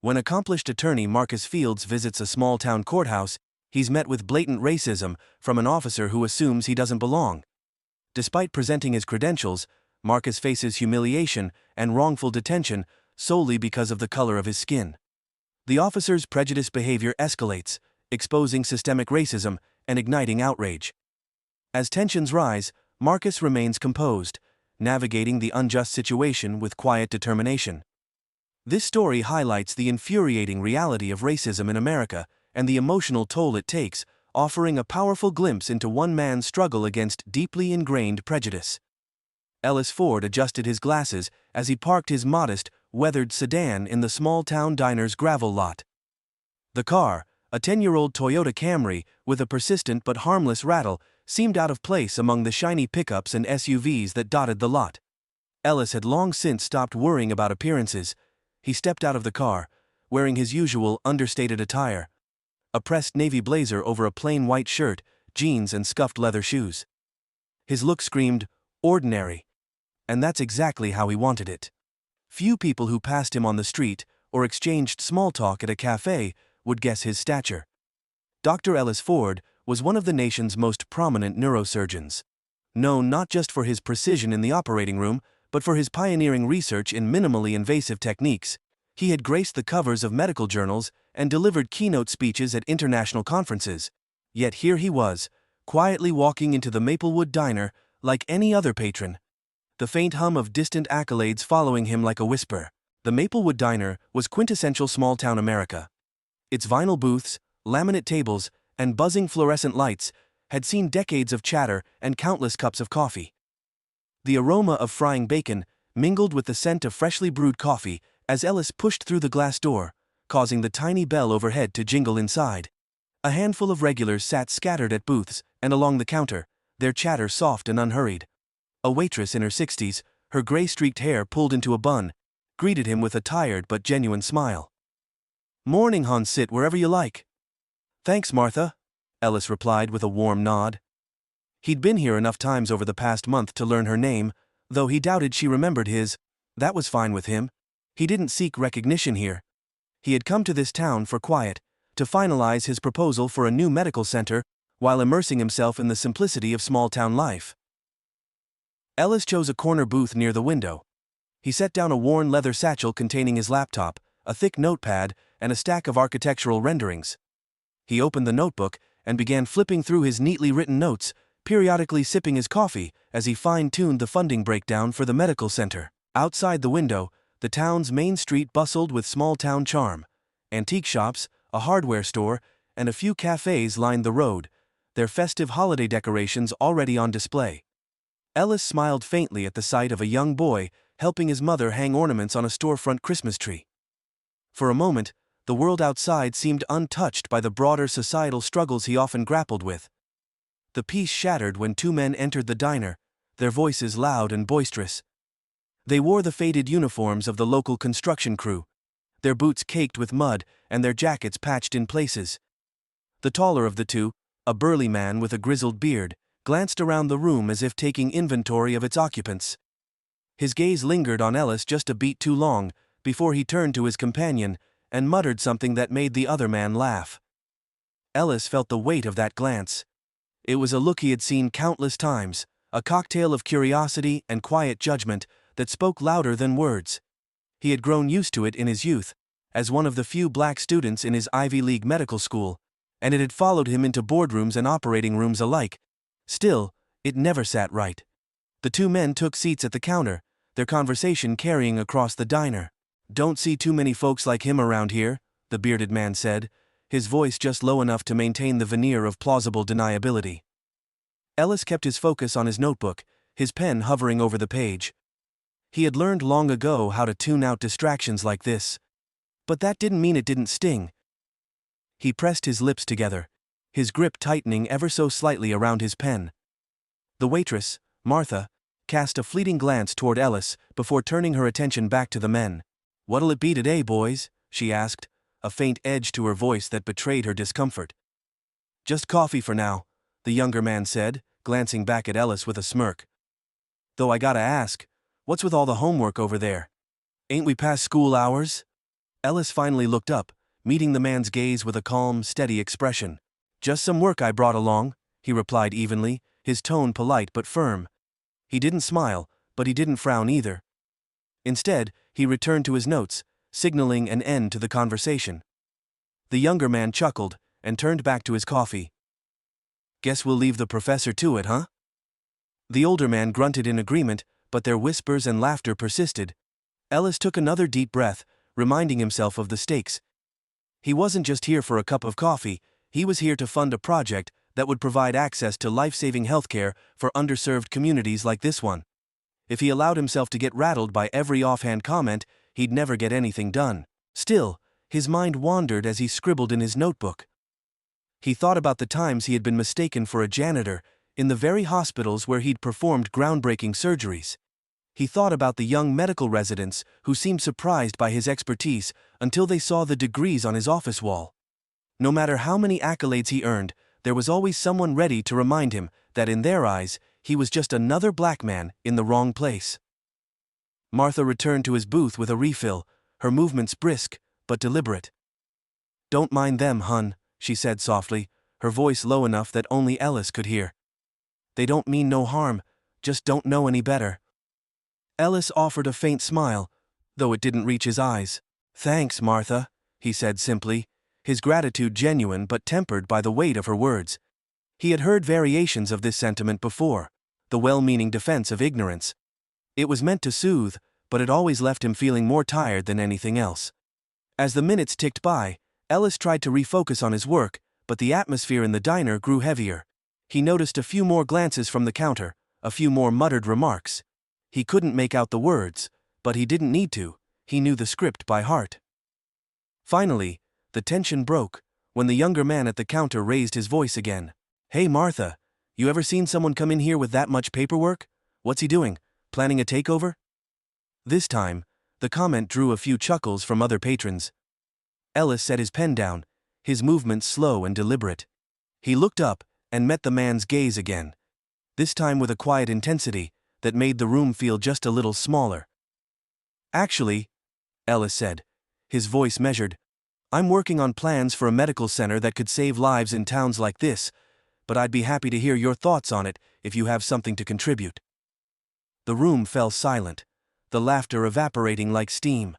When accomplished attorney Marcus Fields visits a small-town courthouse, he's met with blatant racism from an officer who assumes he doesn't belong. Despite presenting his credentials, Marcus faces humiliation and wrongful detention solely because of the color of his skin. The officer's prejudiced behavior escalates, exposing systemic racism and igniting outrage. As tensions rise, Marcus remains composed, navigating the unjust situation with quiet determination. This story highlights the infuriating reality of racism in America and the emotional toll it takes, offering a powerful glimpse into one man's struggle against deeply ingrained prejudice. Ellis Ford adjusted his glasses as he parked his modest, weathered sedan in the small-town diner's gravel lot. The car, a 10-year-old Toyota Camry with a persistent but harmless rattle, seemed out of place among the shiny pickups and SUVs that dotted the lot. Ellis had long since stopped worrying about appearances. He stepped out of the car, wearing his usual understated attire, a pressed navy blazer over a plain white shirt, jeans and scuffed leather shoes. His look screamed, ordinary. And that's exactly how he wanted it. Few people who passed him on the street or exchanged small talk at a cafe would guess his stature. Dr. Ellis Ford was one of the nation's most prominent neurosurgeons, known not just for his precision in the operating room, but for his pioneering research in minimally invasive techniques. He had graced the covers of medical journals and delivered keynote speeches at international conferences. Yet here he was, quietly walking into the Maplewood Diner like any other patron, the faint hum of distant accolades following him like a whisper. The Maplewood Diner was quintessential small-town America. Its vinyl booths, laminate tables, and buzzing fluorescent lights had seen decades of chatter and countless cups of coffee. The aroma of frying bacon mingled with the scent of freshly brewed coffee as Ellis pushed through the glass door, causing the tiny bell overhead to jingle inside. A handful of regulars sat scattered at booths and along the counter, their chatter soft and unhurried. A waitress in her 60s, her gray-streaked hair pulled into a bun, greeted him with a tired but genuine smile. "Morning, Hans, sit wherever you like." "Thanks, Martha," Ellis replied with a warm nod. He'd been here enough times over the past month to learn her name, though he doubted she remembered his. That was fine with him. He didn't seek recognition here. He had come to this town for quiet, to finalize his proposal for a new medical center while immersing himself in the simplicity of small-town life. Ellis chose a corner booth near the window. He set down a worn leather satchel containing his laptop, a thick notepad, and a stack of architectural renderings. He opened the notebook and began flipping through his neatly written notes, periodically sipping his coffee as he fine-tuned the funding breakdown for the medical center. Outside the window, the town's main street bustled with small-town charm. Antique shops, a hardware store, and a few cafes lined the road, their festive holiday decorations already on display. Ellis smiled faintly at the sight of a young boy helping his mother hang ornaments on a storefront Christmas tree. For a moment, the world outside seemed untouched by the broader societal struggles he often grappled with. The peace shattered when two men entered the diner, their voices loud and boisterous. They wore the faded uniforms of the local construction crew, their boots caked with mud and their jackets patched in places. The taller of the two, a burly man with a grizzled beard, glanced around the room as if taking inventory of its occupants. His gaze lingered on Ellis just a beat too long before he turned to his companion and muttered something that made the other man laugh. Ellis felt the weight of that glance. It was a look he had seen countless times, a cocktail of curiosity and quiet judgment that spoke louder than words. He had grown used to it in his youth, as one of the few black students in his Ivy League medical school, and it had followed him into boardrooms and operating rooms alike. Still, it never sat right. The two men took seats at the counter, their conversation carrying across the diner. "Don't see too many folks like him around here," the bearded man said, his voice just low enough to maintain the veneer of plausible deniability. Ellis kept his focus on his notebook, his pen hovering over the page. He had learned long ago how to tune out distractions like this. But that didn't mean it didn't sting. He pressed his lips together, his grip tightening ever so slightly around his pen. The waitress, Martha, cast a fleeting glance toward Ellis before turning her attention back to the men. "What'll it be today, boys?" she asked, a faint edge to her voice that betrayed her discomfort. "Just coffee for now," the younger man said, glancing back at Ellis with a smirk. "Though I gotta ask, what's with all the homework over there? Ain't we past school hours?" Ellis finally looked up, meeting the man's gaze with a calm, steady expression. "Just some work I brought along," he replied evenly, his tone polite but firm. He didn't smile, but he didn't frown either. Instead, he returned to his notes, signaling an end to the conversation. The younger man chuckled and turned back to his coffee. "Guess we'll leave the professor to it, huh?" The older man grunted in agreement, but their whispers and laughter persisted. Ellis took another deep breath, reminding himself of the stakes. He wasn't just here for a cup of coffee, he was here to fund a project that would provide access to life-saving healthcare for underserved communities like this one. If he allowed himself to get rattled by every offhand comment, he'd never get anything done. Still, his mind wandered as he scribbled in his notebook. He thought about the times he had been mistaken for a janitor in the very hospitals where he'd performed groundbreaking surgeries. He thought about the young medical residents who seemed surprised by his expertise until they saw the degrees on his office wall. No matter how many accolades he earned, there was always someone ready to remind him that in their eyes, he was just another black man in the wrong place. Martha returned to his booth with a refill, her movements brisk but deliberate. "Don't mind them, hun," she said softly, her voice low enough that only Ellis could hear. "They don't mean no harm, just don't know any better." Ellis offered a faint smile, though it didn't reach his eyes. "Thanks, Martha," he said simply, his gratitude genuine but tempered by the weight of her words. He had heard variations of this sentiment before, the well-meaning defense of ignorance. It was meant to soothe, but it always left him feeling more tired than anything else. As the minutes ticked by, Ellis tried to refocus on his work, but the atmosphere in the diner grew heavier. He noticed a few more glances from the counter, a few more muttered remarks. He couldn't make out the words, but he didn't need to, he knew the script by heart. Finally, the tension broke, when the younger man at the counter raised his voice again. "Hey Martha, you ever seen someone come in here with that much paperwork? What's he doing, planning a takeover?" This time, the comment drew a few chuckles from other patrons. Ellis set his pen down, his movements slow and deliberate. He looked up and met the man's gaze again, this time with a quiet intensity that made the room feel just a little smaller. "Actually," Ellis said, his voice measured, "I'm working on plans for a medical center that could save lives in towns like this, but I'd be happy to hear your thoughts on it if you have something to contribute." The room fell silent, the laughter evaporating like steam.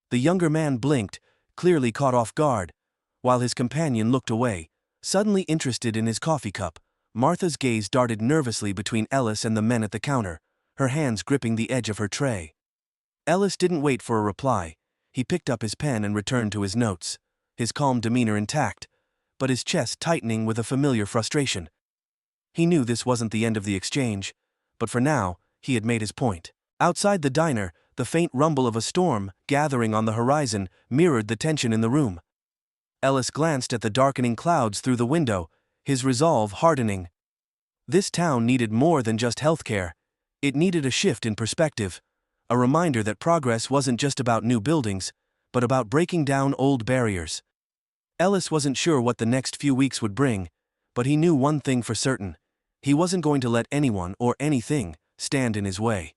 The younger man blinked, clearly caught off guard, while his companion looked away, suddenly interested in his coffee cup. Martha's gaze darted nervously between Ellis and the men at the counter, her hands gripping the edge of her tray. Ellis didn't wait for a reply. He picked up his pen and returned to his notes, his calm demeanor intact, but his chest tightening with a familiar frustration. He knew this wasn't the end of the exchange, but for now, he had made his point. Outside the diner, the faint rumble of a storm, gathering on the horizon, mirrored the tension in the room. Ellis glanced at the darkening clouds through the window, his resolve hardening. This town needed more than just healthcare. It needed a shift in perspective, a reminder that progress wasn't just about new buildings, but about breaking down old barriers. Ellis wasn't sure what the next few weeks would bring, but he knew one thing for certain: he wasn't going to let anyone or anything stand in his way.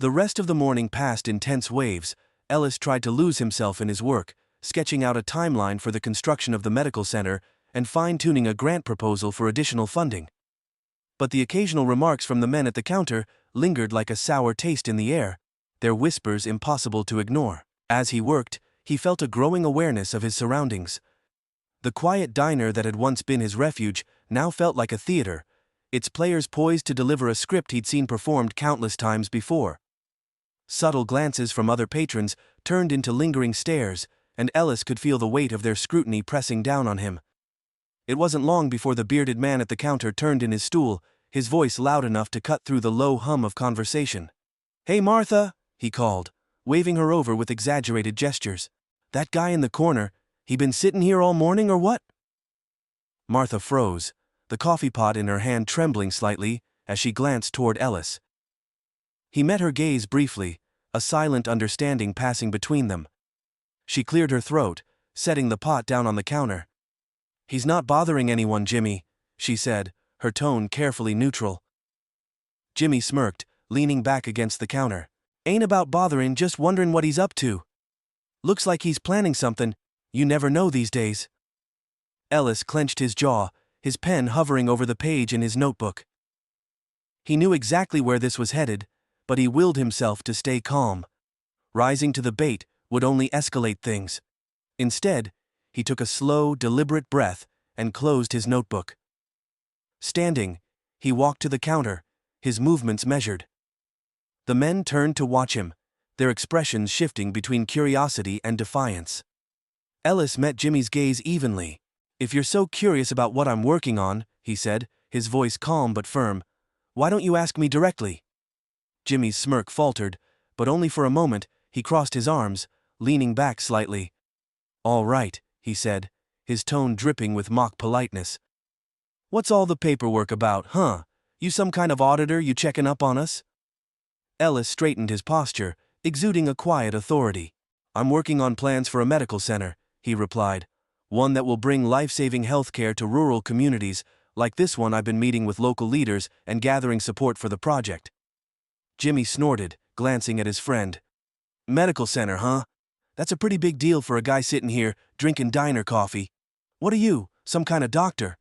The rest of the morning passed in tense waves. Ellis tried to lose himself in his work, sketching out a timeline for the construction of the medical center and fine-tuning a grant proposal for additional funding. But the occasional remarks from the men at the counter lingered like a sour taste in the air, their whispers impossible to ignore. As he worked, he felt a growing awareness of his surroundings. The quiet diner that had once been his refuge now felt like a theater, its players poised to deliver a script he'd seen performed countless times before. Subtle glances from other patrons turned into lingering stares, and Ellis could feel the weight of their scrutiny pressing down on him. It wasn't long before the bearded man at the counter turned in his stool, his voice loud enough to cut through the low hum of conversation. "Hey Martha," he called, waving her over with exaggerated gestures. "That guy in the corner, he been sitting here all morning or what?" Martha froze, the coffee pot in her hand trembling slightly as she glanced toward Ellis. He met her gaze briefly, a silent understanding passing between them. She cleared her throat, setting the pot down on the counter. "He's not bothering anyone, Jimmy," she said, her tone carefully neutral. Jimmy smirked, leaning back against the counter. "Ain't about bothering, just wondering what he's up to." Looks like he's planning something. You never know these days. Ellis clenched his jaw, his pen hovering over the page in his notebook. He knew exactly where this was headed, but he willed himself to stay calm. Rising to the bait would only escalate things. Instead, he took a slow, deliberate breath and closed his notebook. Standing, he walked to the counter, his movements measured. The men turned to watch him, their expressions shifting between curiosity and defiance. Ellis met Jimmy's gaze evenly. "If you're so curious about what I'm working on," he said, his voice calm but firm, "why don't you ask me directly?" Jimmy's smirk faltered, but only for a moment. He crossed his arms, leaning back slightly. "All right," he said, his tone dripping with mock politeness. "What's all the paperwork about, huh? You some kind of auditor you checking up on us?" Ellis straightened his posture, exuding a quiet authority. "I'm working on plans for a medical center," he replied. "One that will bring life-saving healthcare to rural communities, like this one. I've been meeting with local leaders and gathering support for the project." Jimmy snorted, glancing at his friend. "Medical center, huh? That's a pretty big deal for a guy sitting here, drinking diner coffee. What are you, some kind of doctor?"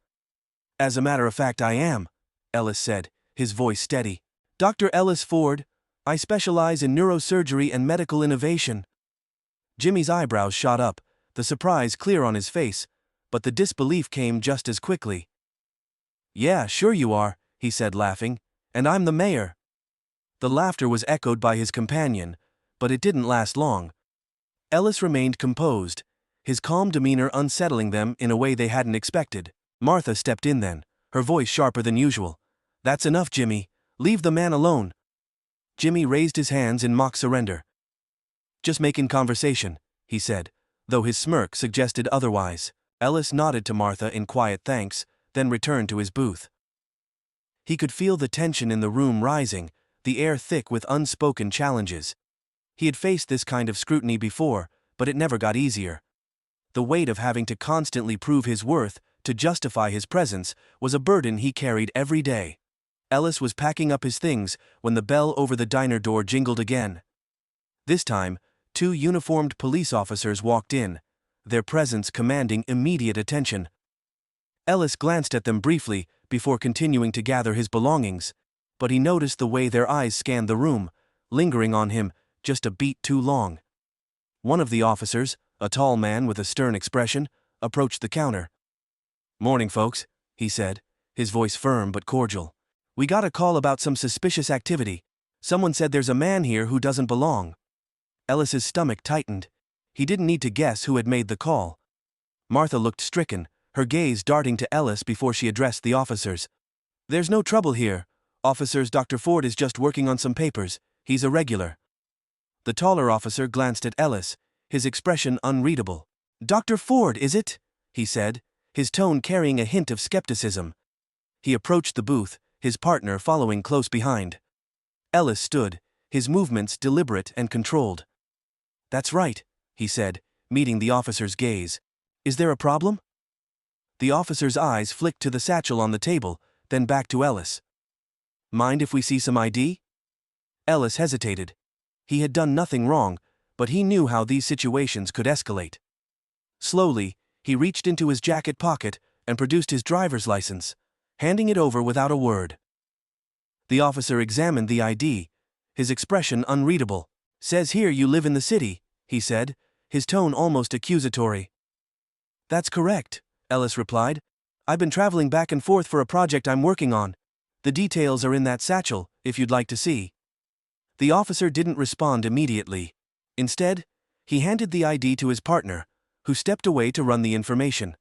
"As a matter of fact, I am," Ellis said, his voice steady. "Dr. Ellis Ford. I specialize in neurosurgery and medical innovation." Jimmy's eyebrows shot up, the surprise clear on his face, but the disbelief came just as quickly. "Yeah, sure you are," he said, laughing. "And I'm the mayor." The laughter was echoed by his companion, but it didn't last long. Ellis remained composed, his calm demeanor unsettling them in a way they hadn't expected. Martha stepped in then, her voice sharper than usual. "That's enough, Jimmy. Leave the man alone." Jimmy raised his hands in mock surrender. "Just making conversation," he said, though his smirk suggested otherwise. Ellis nodded to Martha in quiet thanks, then returned to his booth. He could feel the tension in the room rising, the air thick with unspoken challenges. He had faced this kind of scrutiny before, but it never got easier. The weight of having to constantly prove his worth, to justify his presence, was a burden he carried every day. Ellis was packing up his things when the bell over the diner door jingled again. This time, 2 uniformed police officers walked in, their presence commanding immediate attention. Ellis glanced at them briefly before continuing to gather his belongings, but he noticed the way their eyes scanned the room, lingering on him just a beat too long. One of the officers, a tall man with a stern expression, approached the counter. "Morning, folks," he said, his voice firm but cordial. "We got a call about some suspicious activity. Someone said there's a man here who doesn't belong." Ellis's stomach tightened. He didn't need to guess who had made the call. Martha looked stricken, her gaze darting to Ellis before she addressed the officers. "There's no trouble here, officers. Dr. Ford is just working on some papers. He's a regular." The taller officer glanced at Ellis, his expression unreadable. "Dr. Ford, is it?" he said, his tone carrying a hint of skepticism. He approached the booth, his partner following close behind. Ellis stood, his movements deliberate and controlled. "That's right," he said, meeting the officer's gaze. "Is there a problem?" The officer's eyes flicked to the satchel on the table, then back to Ellis. "Mind if we see some ID?" Ellis hesitated. He had done nothing wrong, but he knew how these situations could escalate. Slowly, he reached into his jacket pocket and produced his driver's license, handing it over without a word. The officer examined the ID, his expression unreadable. "Says here you live in the city," he said, his tone almost accusatory. "That's correct," Ellis replied. "I've been traveling back and forth for a project I'm working on. The details are in that satchel, if you'd like to see." The officer didn't respond immediately. Instead, he handed the ID to his partner, who stepped away to run the information.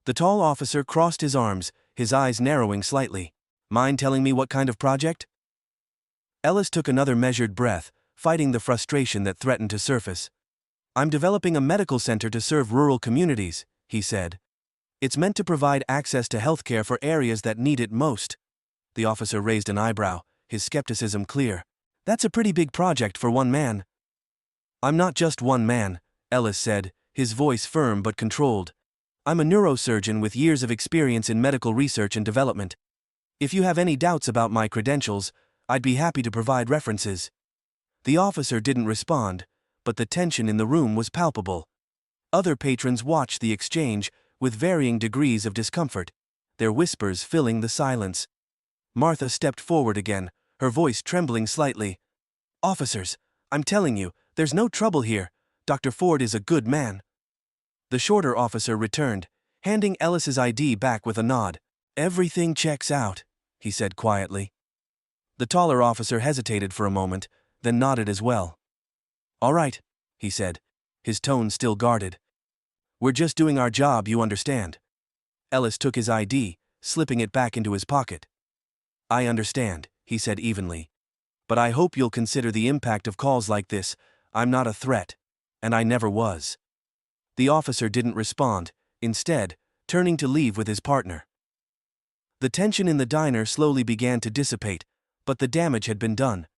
The tall officer crossed his arms, his eyes narrowing slightly. "Mind telling me what kind of project?" Ellis took another measured breath, fighting the frustration that threatened to surface. "I'm developing a medical center to serve rural communities," he said. "It's meant to provide access to healthcare for areas that need it most." The officer raised an eyebrow, his skepticism clear. "That's a pretty big project for one man." "I'm not just one man," Ellis said, his voice firm but controlled. "I'm a neurosurgeon with years of experience in medical research and development. If you have any doubts about my credentials, I'd be happy to provide references." The officer didn't respond, but the tension in the room was palpable. Other patrons watched the exchange, with varying degrees of discomfort, their whispers filling the silence. Martha stepped forward again, her voice trembling slightly. "Officers, I'm telling you, there's no trouble here. Dr. Ford is a good man." The shorter officer returned, handing Ellis's ID back with a nod. "Everything checks out," he said quietly. The taller officer hesitated for a moment, then nodded as well. "All right," he said, his tone still guarded. "We're just doing our job, you understand." Ellis took his ID, slipping it back into his pocket. "I understand," he said evenly. "But I hope you'll consider the impact of calls like this. I'm not a threat. And I never was." The officer didn't respond, instead, turning to leave with his partner. The tension in the diner slowly began to dissipate, but the damage had been done.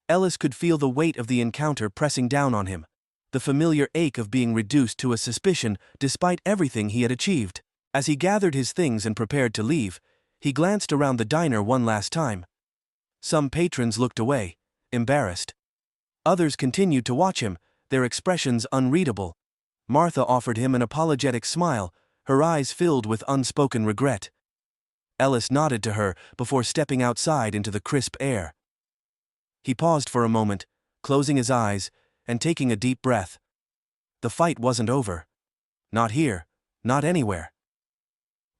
Ellis could feel the weight of the encounter pressing down on him, the familiar ache of being reduced to a suspicion despite everything he had achieved. As he gathered his things and prepared to leave, he glanced around the diner one last time. Some patrons looked away, embarrassed. Others continued to watch him, their expressions unreadable. Martha offered him an apologetic smile, her eyes filled with unspoken regret. Ellis nodded to her before stepping outside into the crisp air. He paused for a moment, closing his eyes and taking a deep breath. The fight wasn't over. Not here, not anywhere.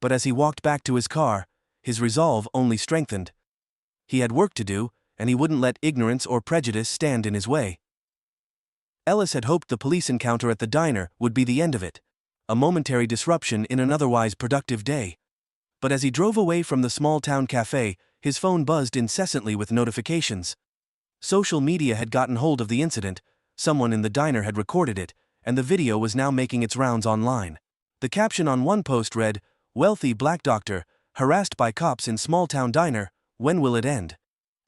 But as he walked back to his car, his resolve only strengthened. He had work to do, and he wouldn't let ignorance or prejudice stand in his way. Ellis had hoped the police encounter at the diner would be the end of it, a momentary disruption in an otherwise productive day. But as he drove away from the small-town cafe, his phone buzzed incessantly with notifications. Social media had gotten hold of the incident, someone in the diner had recorded it, and the video was now making its rounds online. The caption on one post read, "Wealthy black doctor, harassed by cops in small-town diner, when will it end?"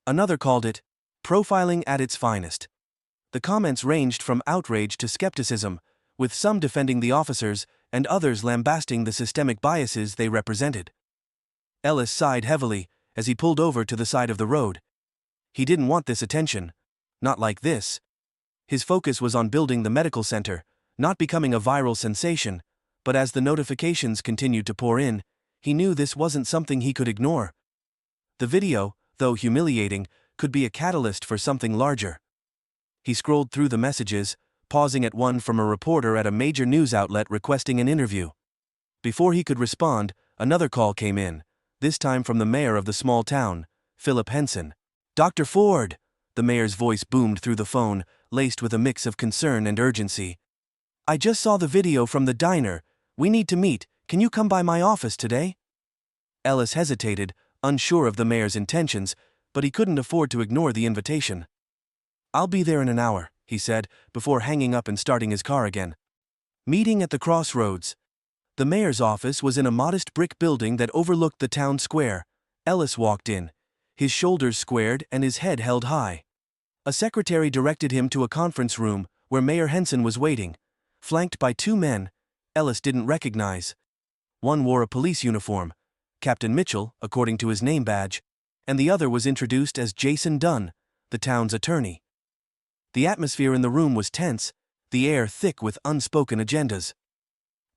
Another called it, "Profiling at its finest." The comments ranged from outrage to skepticism, with some defending the officers and others lambasting the systemic biases they represented. Ellis sighed heavily as he pulled over to the side of the road. He didn't want this attention. Not like this. His focus was on building the medical center, not becoming a viral sensation, but as the notifications continued to pour in, he knew this wasn't something he could ignore. The video, though humiliating, could be a catalyst for something larger. He scrolled through the messages, pausing at one from a reporter at a major news outlet requesting an interview. Before he could respond, another call came in, this time from the mayor of the small town, Philip Henson. "Dr. Ford!" The mayor's voice boomed through the phone, laced with a mix of concern and urgency. "I just saw the video from the diner. We need to meet. Can you come by my office today?" Ellis hesitated, unsure of the mayor's intentions, but he couldn't afford to ignore the invitation. "I'll be there in an hour," he said, before hanging up and starting his car again. Meeting at the crossroads. The mayor's office was in a modest brick building that overlooked the town square. Ellis walked in, his shoulders squared and his head held high. A secretary directed him to a conference room where Mayor Henson was waiting, flanked by two men Ellis didn't recognize. One wore a police uniform, Captain Mitchell, according to his name badge, and the other was introduced as Jason Dunn, the town's attorney. The atmosphere in the room was tense, the air thick with unspoken agendas.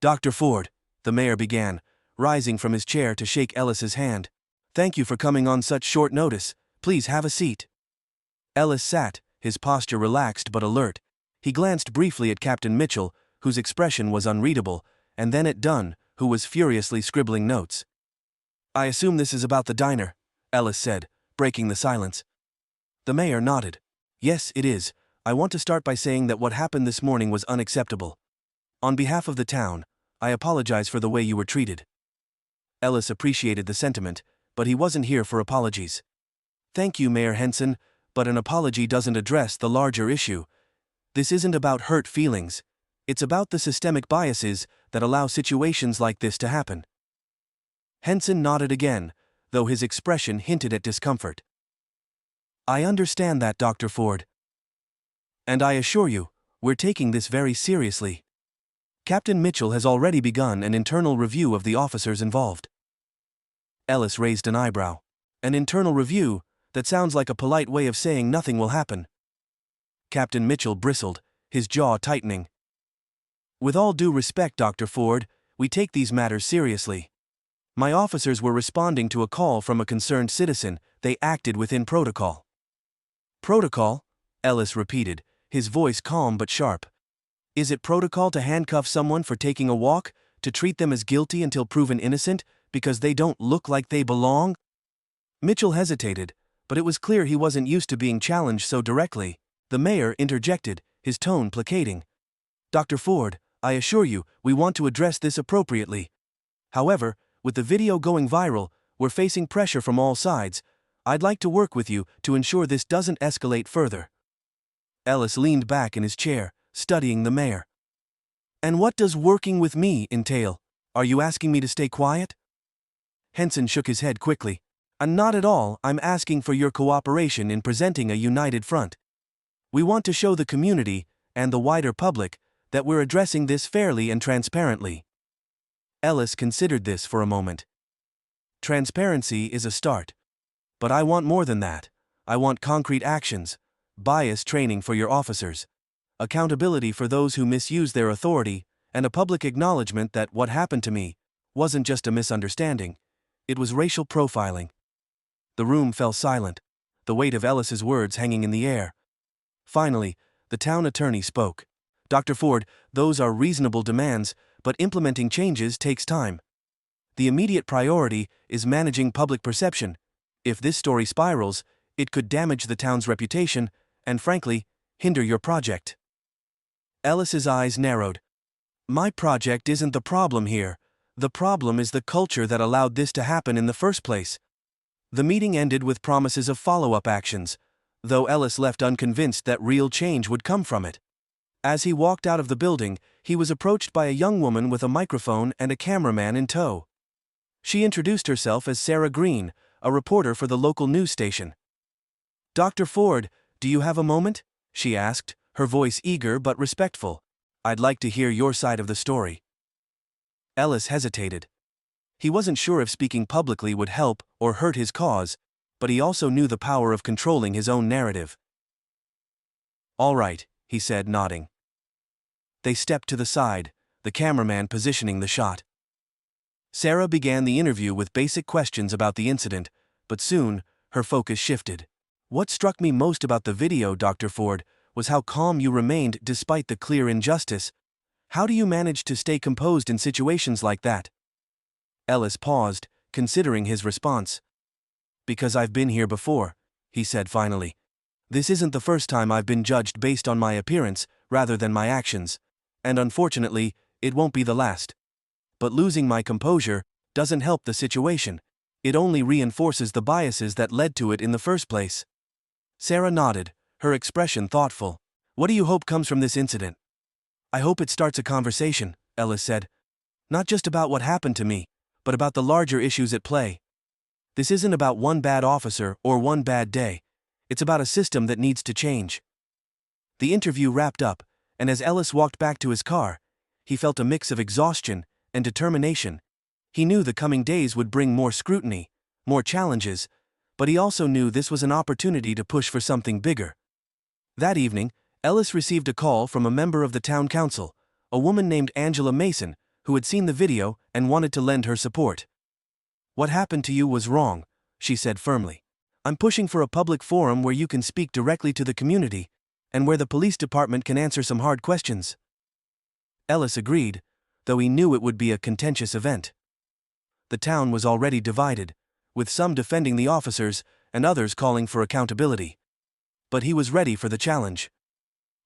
"Dr. Ford," the mayor began, rising from his chair to shake Ellis's hand. "Thank you for coming on such short notice. Please have a seat." Ellis sat, his posture relaxed but alert. He glanced briefly at Captain Mitchell, whose expression was unreadable, and then at Dunn, who was furiously scribbling notes. "I assume this is about the diner," Ellis said, breaking the silence. The mayor nodded. "Yes, it is. I want to start by saying that what happened this morning was unacceptable. On behalf of the town, I apologize for the way you were treated." Ellis appreciated the sentiment, but he wasn't here for apologies. "Thank you, Mayor Henson, but an apology doesn't address the larger issue. This isn't about hurt feelings. It's about the systemic biases that allow situations like this to happen." Henson nodded again, though his expression hinted at discomfort. "I understand that, Dr. Ford. And I assure you, we're taking this very seriously. Captain Mitchell has already begun an internal review of the officers involved." Ellis raised an eyebrow. "An internal review? That sounds like a polite way of saying nothing will happen." Captain Mitchell bristled, his jaw tightening. "With all due respect, Dr. Ford, we take these matters seriously. My officers were responding to a call from a concerned citizen. They acted within protocol." "Protocol?" Ellis repeated, his voice calm but sharp. "Is it protocol to handcuff someone for taking a walk, to treat them as guilty until proven innocent, because they don't look like they belong?" Mitchell hesitated, but it was clear he wasn't used to being challenged so directly. The mayor interjected, his tone placating. "Dr. Ford, I assure you, we want to address this appropriately. However, with the video going viral, we're facing pressure from all sides. I'd like to work with you to ensure this doesn't escalate further." Ellis leaned back in his chair, studying the mayor. "And what does working with me entail? Are you asking me to stay quiet?" Henson shook his head quickly. "Not at all. I'm asking for your cooperation in presenting a united front. We want to show the community, and the wider public, that we're addressing this fairly and transparently." Ellis considered this for a moment. "Transparency is a start. But I want more than that. I want concrete actions, bias training for your officers, accountability for those who misuse their authority, and a public acknowledgement that what happened to me wasn't just a misunderstanding, it was racial profiling." The room fell silent, the weight of Ellis's words hanging in the air. Finally, the town attorney spoke. "Dr. Ford, those are reasonable demands, but implementing changes takes time. The immediate priority is managing public perception. If this story spirals, it could damage the town's reputation and, frankly, hinder your project." Ellis's eyes narrowed. "My project isn't the problem here. The problem is the culture that allowed this to happen in the first place." The meeting ended with promises of follow-up actions, though Ellis left unconvinced that real change would come from it. As he walked out of the building, he was approached by a young woman with a microphone and a cameraman in tow. She introduced herself as Sarah Green, a reporter for the local news station. "Dr. Ford, do you have a moment?" she asked, her voice eager but respectful. "I'd like to hear your side of the story." Ellis hesitated. He wasn't sure if speaking publicly would help or hurt his cause, but he also knew the power of controlling his own narrative. "All right," he said, nodding. They stepped to the side, the cameraman positioning the shot. Sarah began the interview with basic questions about the incident, but soon, her focus shifted. "What struck me most about the video, Dr. Ford, was how calm you remained despite the clear injustice. How do you manage to stay composed in situations like that?" Ellis paused, considering his response. "Because I've been here before," he said finally. "This isn't the first time I've been judged based on my appearance rather than my actions, and unfortunately, it won't be the last. But losing my composure doesn't help the situation. It only reinforces the biases that led to it in the first place." Sarah nodded, her expression thoughtful. "What do you hope comes from this incident?" "I hope it starts a conversation," Ellis said. "Not just about what happened to me, but about the larger issues at play. This isn't about one bad officer or one bad day. It's about a system that needs to change." The interview wrapped up, and as Ellis walked back to his car, he felt a mix of exhaustion and determination. He knew the coming days would bring more scrutiny, more challenges, but he also knew this was an opportunity to push for something bigger. That evening, Ellis received a call from a member of the town council, a woman named Angela Mason, who had seen the video and wanted to lend her support. "What happened to you was wrong," she said firmly. "I'm pushing for a public forum where you can speak directly to the community, and where the police department can answer some hard questions." Ellis agreed, though he knew it would be a contentious event. The town was already divided, with some defending the officers and others calling for accountability. But he was ready for the challenge.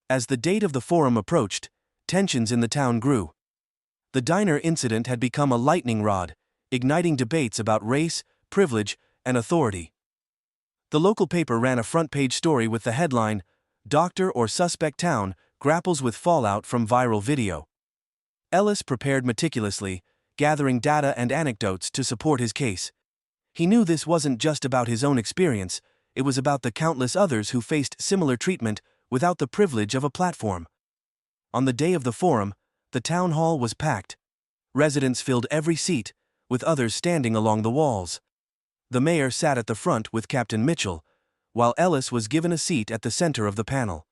As the date of the forum approached, tensions in the town grew. The diner incident had become a lightning rod, igniting debates about race, privilege, and authority. The local paper ran a front-page story with the headline, "Doctor or Suspect Town Grapples with Fallout from Viral Video." Ellis prepared meticulously, gathering data and anecdotes to support his case. He knew this wasn't just about his own experience, it was about the countless others who faced similar treatment without the privilege of a platform. On the day of the forum, the town hall was packed. Residents filled every seat, with others standing along the walls. The mayor sat at the front with Captain Mitchell, while Ellis was given a seat at the center of the panel.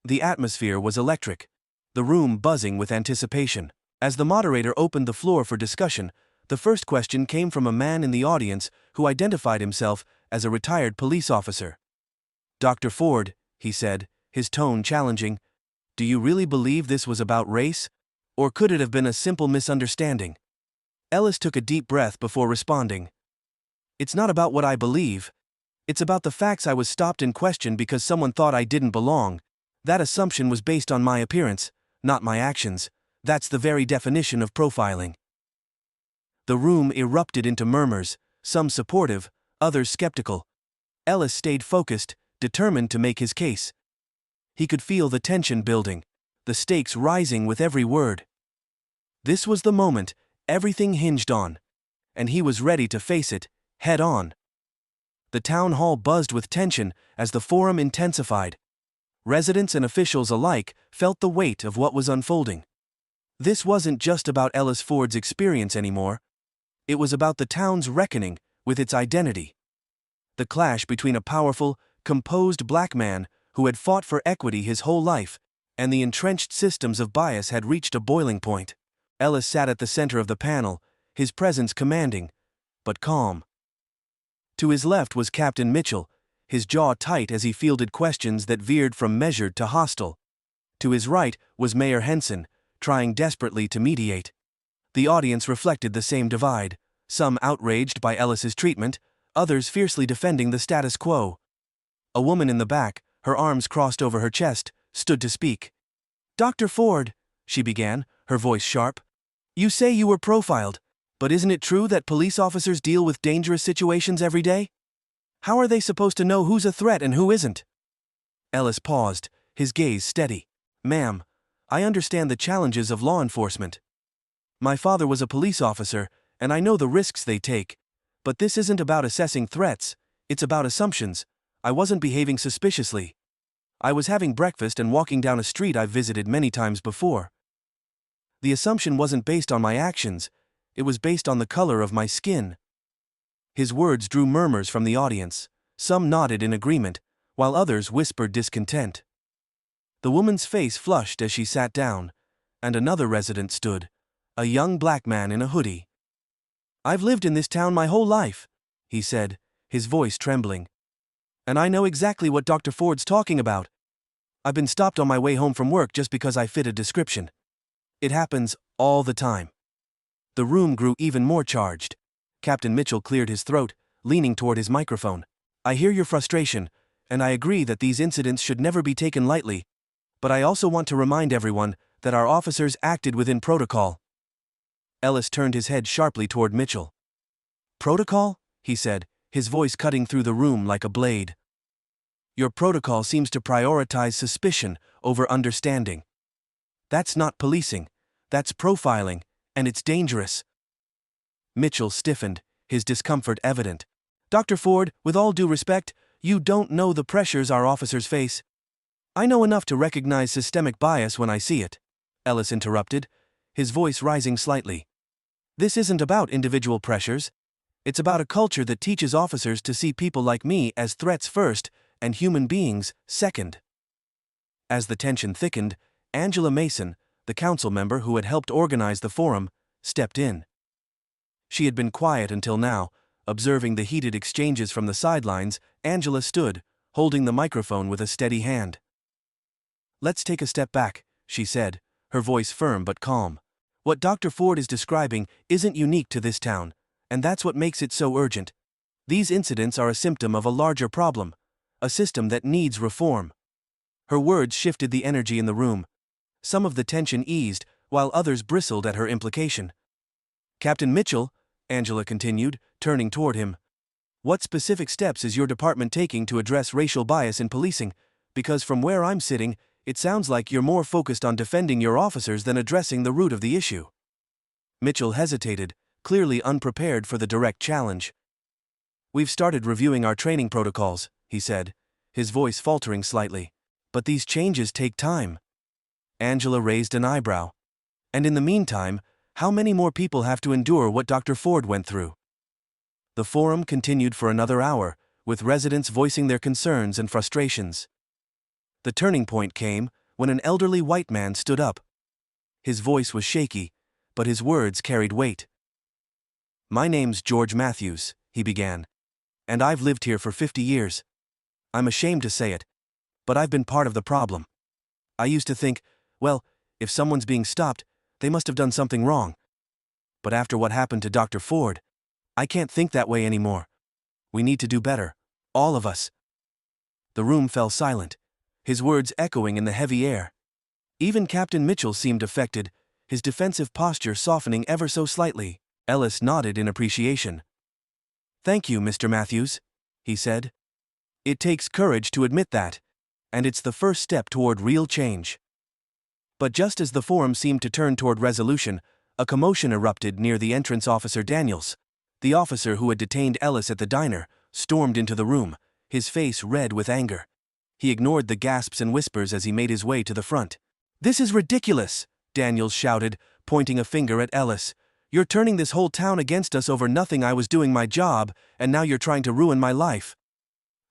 The atmosphere was electric, the room buzzing with anticipation. As the moderator opened the floor for discussion, the first question came from a man in the audience who identified himself as a retired police officer. "Dr. Ford," he said, his tone challenging, "do you really believe this was about race? Or could it have been a simple misunderstanding?" Ellis took a deep breath before responding. "It's not about what I believe. It's about the facts. I was stopped and questioned because someone thought I didn't belong. That assumption was based on my appearance, not my actions. That's the very definition of profiling." The room erupted into murmurs, some supportive, others skeptical. Ellis stayed focused, determined to make his case. He could feel the tension building, the stakes rising with every word. This was the moment everything hinged on, and he was ready to face it, head on. The town hall buzzed with tension as the forum intensified. Residents and officials alike felt the weight of what was unfolding. This wasn't just about Ellis Ford's experience anymore. It was about the town's reckoning with its identity. The clash between a powerful, composed black man who had fought for equity his whole life and the entrenched systems of bias had reached a boiling point. Ellis sat at the center of the panel, his presence commanding, but calm. To his left was Captain Mitchell, his jaw tight as he fielded questions that veered from measured to hostile. To his right was Mayor Henson, trying desperately to mediate. The audience reflected the same divide, some outraged by Ellis's treatment, others fiercely defending the status quo. A woman in the back, her arms crossed over her chest, stood to speak. "Dr. Ford," she began, her voice sharp, "you say you were profiled, but isn't it true that police officers deal with dangerous situations every day? How are they supposed to know who's a threat and who isn't?" Ellis paused, his gaze steady. "Ma'am, I understand the challenges of law enforcement. My father was a police officer, and I know the risks they take. But this isn't about assessing threats, it's about assumptions. I wasn't behaving suspiciously. I was having breakfast and walking down a street I've visited many times before. The assumption wasn't based on my actions, it was based on the color of my skin." His words drew murmurs from the audience. Some nodded in agreement, while others whispered discontent. The woman's face flushed as she sat down, and another resident stood, a young black man in a hoodie. "I've lived in this town my whole life," he said, his voice trembling. "And I know exactly what Dr. Ford's talking about. I've been stopped on my way home from work just because I fit a description. It happens all the time." The room grew even more charged. Captain Mitchell cleared his throat, leaning toward his microphone. "I hear your frustration, and I agree that these incidents should never be taken lightly. But I also want to remind everyone that our officers acted within protocol." Ellis turned his head sharply toward Mitchell. "Protocol?" he said, his voice cutting through the room like a blade. "Your protocol seems to prioritize suspicion over understanding. That's not policing, that's profiling, and it's dangerous." Mitchell stiffened, his discomfort evident. "Dr. Ford, with all due respect, you don't know the pressures our officers face." "I know enough to recognize systemic bias when I see it," Ellis interrupted, his voice rising slightly. "This isn't about individual pressures. It's about a culture that teaches officers to see people like me as threats first and human beings second." As the tension thickened, Angela Mason, the council member who had helped organize the forum, stepped in. She had been quiet until now, observing the heated exchanges from the sidelines. Angela stood, holding the microphone with a steady hand. "Let's take a step back," she said, her voice firm but calm. "What Dr. Ford is describing isn't unique to this town, and that's what makes it so urgent. These incidents are a symptom of a larger problem, a system that needs reform." Her words shifted the energy in the room. Some of the tension eased, while others bristled at her implication. "Captain Mitchell," Angela continued, turning toward him, "what specific steps is your department taking to address racial bias in policing? Because from where I'm sitting, it sounds like you're more focused on defending your officers than addressing the root of the issue." Mitchell hesitated, clearly unprepared for the direct challenge. "We've started reviewing our training protocols," he said, his voice faltering slightly. "But these changes take time." Angela raised an eyebrow. "And in the meantime, how many more people have to endure what Dr. Ford went through?" The forum continued for another hour, with residents voicing their concerns and frustrations. The turning point came when an elderly white man stood up. His voice was shaky, but his words carried weight. "My name's George Matthews," he began. "And I've lived here for 50 years. I'm ashamed to say it, but I've been part of the problem. I used to think, well, if someone's being stopped, they must have done something wrong. But after what happened to Dr. Ford, I can't think that way anymore. We need to do better, all of us." The room fell silent, his words echoing in the heavy air. Even Captain Mitchell seemed affected, his defensive posture softening ever so slightly. Ellis nodded in appreciation. "Thank you, Mr. Matthews," he said. "It takes courage to admit that, and it's the first step toward real change." But just as the forum seemed to turn toward resolution, a commotion erupted near the entrance. Officer Daniels, the officer who had detained Ellis at the diner, stormed into the room, his face red with anger. He ignored the gasps and whispers as he made his way to the front. "This is ridiculous," Daniels shouted, pointing a finger at Ellis. "You're turning this whole town against us over nothing. I was doing my job, and now you're trying to ruin my life."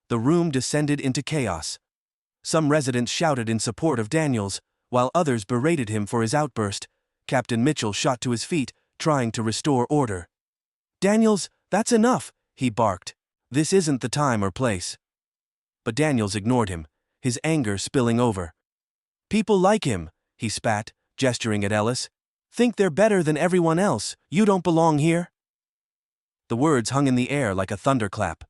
The room descended into chaos. Some residents shouted in support of Daniels, while others berated him for his outburst. Captain Mitchell shot to his feet, trying to restore order. "Daniels, that's enough," he barked. "This isn't the time or place." But Daniels ignored him, his anger spilling over. "People like him," he spat, gesturing at Ellis. "Think they're better than everyone else. You don't belong here." The words hung in the air like a thunderclap.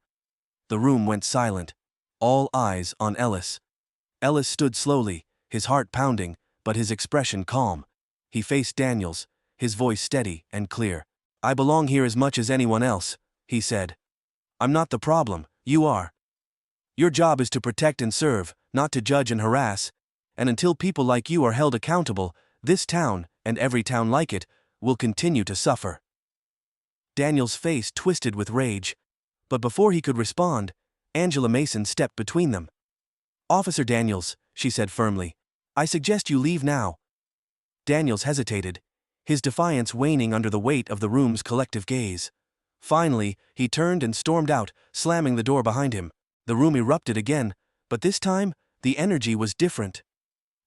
The room went silent, all eyes on Ellis. Ellis stood slowly, his heart pounding, but his expression calm. He faced Daniels, his voice steady and clear. "I belong here as much as anyone else," he said. "I'm not the problem, you are. Your job is to protect and serve, not to judge and harass, and until people like you are held accountable, this town, and every town like it, will continue to suffer." Daniels' face twisted with rage, but before he could respond, Angela Mason stepped between them. "Officer Daniels," she said firmly, "I suggest you leave now." Daniels hesitated, his defiance waning under the weight of the room's collective gaze. Finally, he turned and stormed out, slamming the door behind him. The room erupted again, but this time, the energy was different.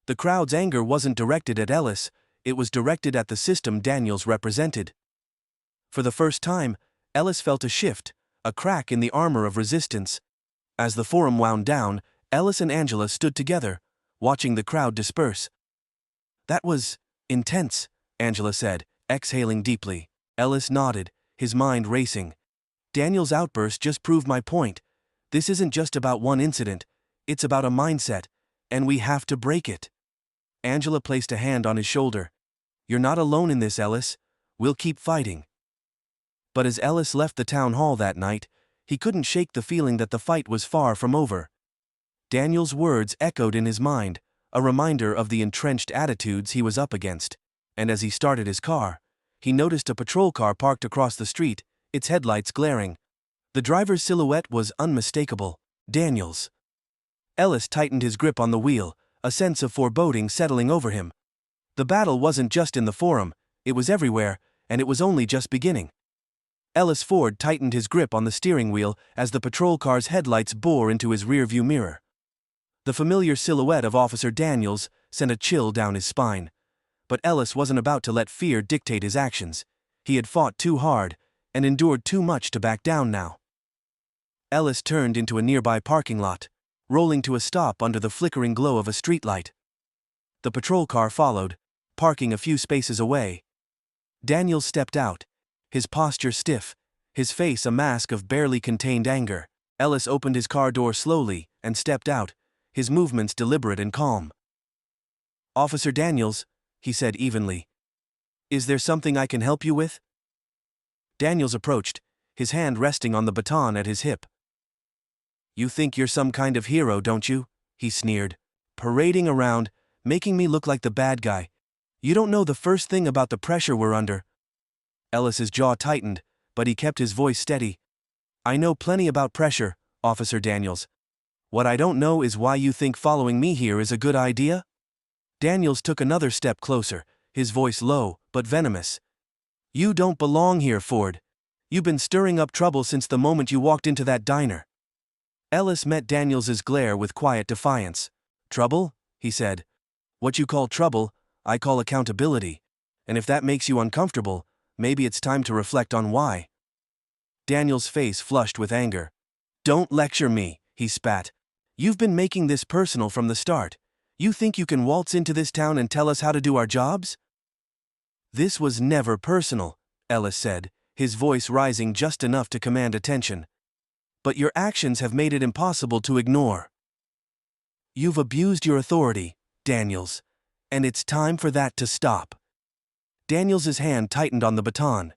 The crowd's anger wasn't directed at Ellis, it was directed at the system Daniels represented. For the first time, Ellis felt a shift, a crack in the armor of resistance. As the forum wound down, Ellis and Angela stood together, watching the crowd disperse. "That was intense," Angela said, exhaling deeply. Ellis nodded, his mind racing. "Daniel's outburst just proved my point. This isn't just about one incident, it's about a mindset, and we have to break it." Angela placed a hand on his shoulder. "You're not alone in this, Ellis. We'll keep fighting." But as Ellis left the town hall that night, he couldn't shake the feeling that the fight was far from over. Daniel's words echoed in his mind, a reminder of the entrenched attitudes he was up against. And as he started his car, he noticed a patrol car parked across the street, its headlights glaring. The driver's silhouette was unmistakable: Daniels. Ellis tightened his grip on the wheel, a sense of foreboding settling over him. The battle wasn't just in the forum, it was everywhere, and it was only just beginning. Ellis Ford tightened his grip on the steering wheel as the patrol car's headlights bore into his rearview mirror. The familiar silhouette of Officer Daniels sent a chill down his spine. But Ellis wasn't about to let fear dictate his actions. He had fought too hard, and endured too much to back down now. Ellis turned into a nearby parking lot, rolling to a stop under the flickering glow of a streetlight. The patrol car followed, parking a few spaces away. Daniels stepped out, his posture stiff, his face a mask of barely contained anger. Ellis opened his car door slowly and stepped out, his movements deliberate and calm. "Officer Daniels," he said evenly, "is there something I can help you with?" Daniels approached, his hand resting on the baton at his hip. "You think you're some kind of hero, don't you?" he sneered. "Parading around, making me look like the bad guy. You don't know the first thing about the pressure we're under." Ellis's jaw tightened, but he kept his voice steady. "I know plenty about pressure, Officer Daniels. What I don't know is why you think following me here is a good idea?" Daniels took another step closer, his voice low but venomous. "You don't belong here, Ford. You've been stirring up trouble since the moment you walked into that diner." Ellis met Daniels's glare with quiet defiance. Trouble? He said. What you call trouble, I call accountability. And if that makes you uncomfortable, maybe it's time to reflect on why. Daniel's face flushed with anger. Don't lecture me, he spat. You've been making this personal from the start. You think you can waltz into this town and tell us how to do our jobs? This was never personal, Ellis said, his voice rising just enough to command attention. But your actions have made it impossible to ignore. You've abused your authority, Daniels, and it's time for that to stop. Daniels's hand tightened on the baton.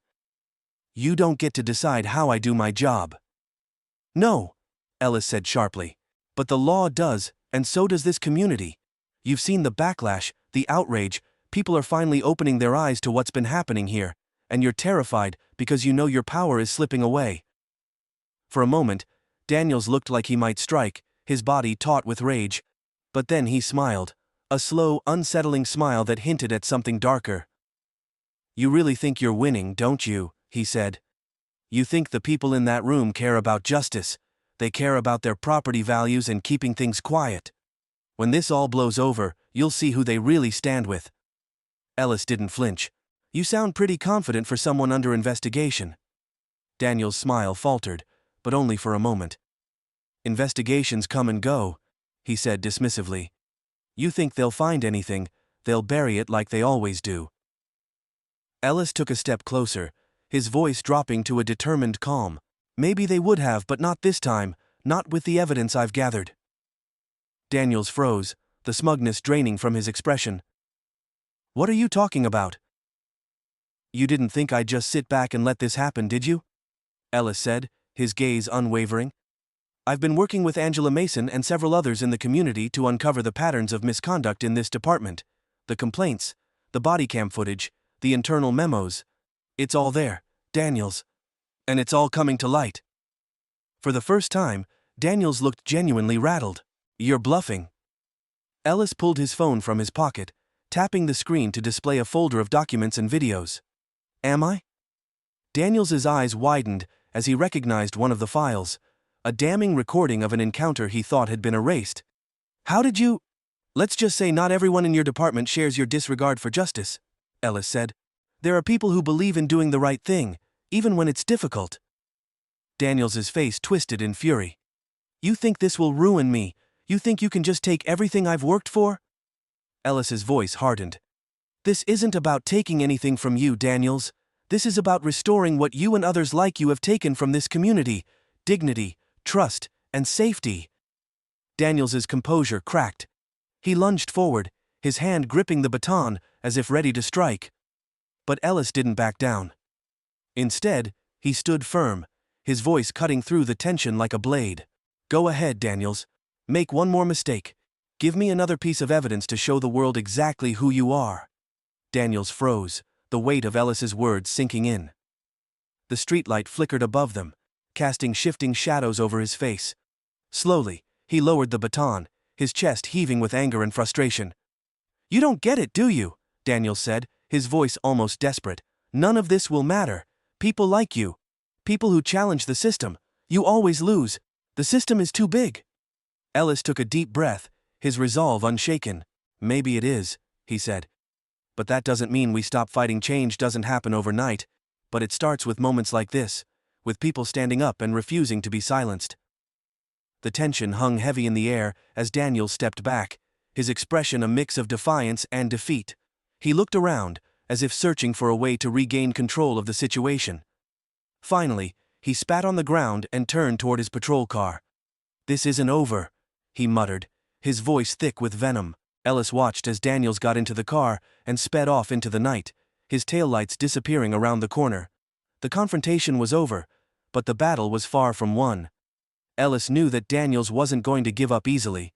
You don't get to decide how I do my job. No, Ellis said sharply. But the law does, and so does this community. You've seen the backlash, the outrage. People are finally opening their eyes to what's been happening here, and you're terrified because you know your power is slipping away. For a moment, Daniels looked like he might strike, his body taut with rage. But then he smiled, a slow, unsettling smile that hinted at something darker. You really think you're winning, don't you? He said. You think the people in that room care about justice. They care about their property values and keeping things quiet. When this all blows over, you'll see who they really stand with. Ellis didn't flinch. You sound pretty confident for someone under investigation. Daniel's smile faltered, but only for a moment. Investigations come and go, he said dismissively. You think they'll find anything, they'll bury it like they always do. Ellis took a step closer, his voice dropping to a determined calm. Maybe they would have, but not this time, not with the evidence I've gathered. Daniels froze, the smugness draining from his expression. What are you talking about? You didn't think I'd just sit back and let this happen, did you? Ellis said, his gaze unwavering. I've been working with Angela Mason and several others in the community to uncover the patterns of misconduct in this department. The complaints, the body cam footage, the internal memos. It's all there, Daniels. And it's all coming to light. For the first time, Daniels looked genuinely rattled. You're bluffing. Ellis pulled his phone from his pocket, tapping the screen to display a folder of documents and videos. Am I? Daniels's eyes widened as he recognized one of the files, a damning recording of an encounter he thought had been erased. How did you? Let's just say not everyone in your department shares your disregard for justice, Ellis said. There are people who believe in doing the right thing, even when it's difficult. Daniels's face twisted in fury. You think this will ruin me? You think you can just take everything I've worked for? Ellis's voice hardened. This isn't about taking anything from you, Daniels. This is about restoring what you and others like you have taken from this community: dignity, trust, and safety. Daniels's composure cracked. He lunged forward, his hand gripping the baton as if ready to strike. But Ellis didn't back down. Instead, he stood firm, his voice cutting through the tension like a blade. Go ahead, Daniels. Make one more mistake. Give me another piece of evidence to show the world exactly who you are. Daniels froze, the weight of Ellis's words sinking in. The streetlight flickered above them, casting shifting shadows over his face. Slowly, he lowered the baton, his chest heaving with anger and frustration. You don't get it, do you? Daniels said, his voice almost desperate. None of this will matter. People like you. People who challenge the system. You always lose. The system is too big. Ellis took a deep breath, his resolve unshaken. Maybe it is, he said. But that doesn't mean we stop fighting. Change doesn't happen overnight, but it starts with moments like this, with people standing up and refusing to be silenced. The tension hung heavy in the air as Daniel stepped back, his expression a mix of defiance and defeat. He looked around, as if searching for a way to regain control of the situation. Finally, he spat on the ground and turned toward his patrol car. This isn't over, he muttered, his voice thick with venom. Ellis watched as Daniels got into the car and sped off into the night, his taillights disappearing around the corner. The confrontation was over, but the battle was far from won. Ellis knew that Daniels wasn't going to give up easily,